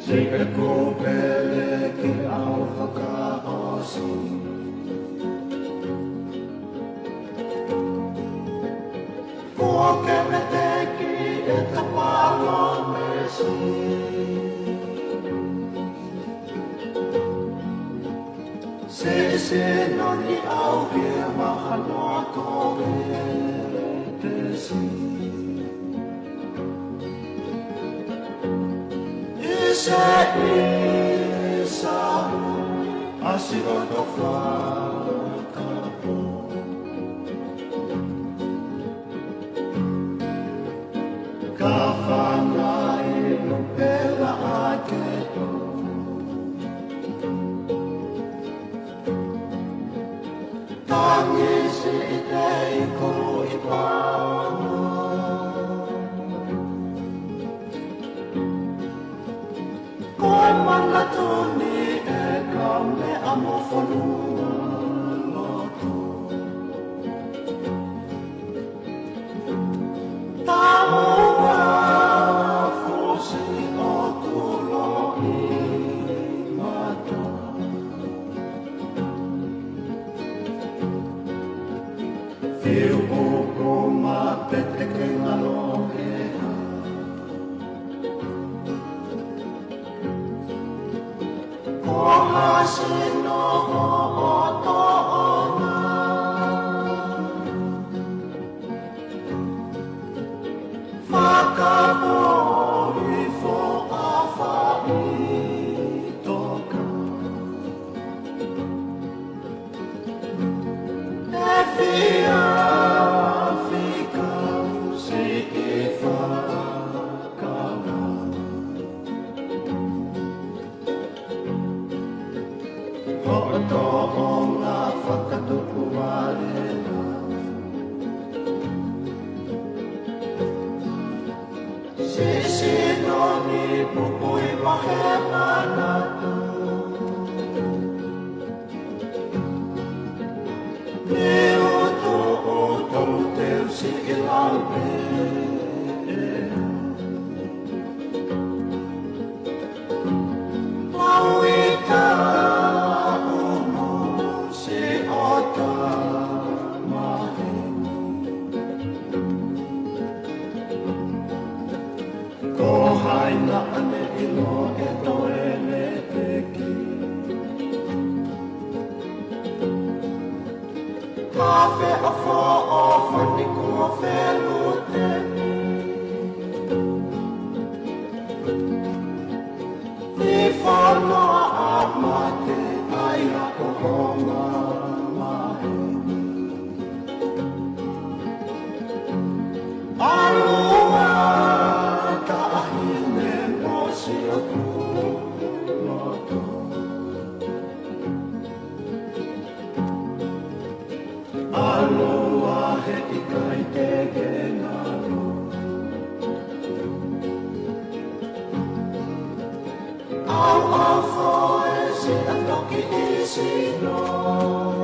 Sekä kuupeleekin auhokausi. Kuokemme teki, että palomme se senoni aukeama luoko vetesi. Isä, asioita fakabo. Kafana ilo pela aketo. Tangisi itei kuipaa. Koemalla tunni ekamme amofonua lotu. Taua fusi otulo imato. Fiu ukuma petekena lohea. Kohasino otona. Fakaboi fo afaitoka. Efia fika si ifakala. Ho'oto'onga whakatupuarena. Sisinoni pupui mahemanatu. Niutu teusi ilalpea. Lauita Kohaina ane ilo e toele teki. Kafe a fo o whaniku o wheluteni. Ni whanoa a mate ai ako honga mahe. Alua Aloha he ikai te genalo. Au au foe si a toki isi no.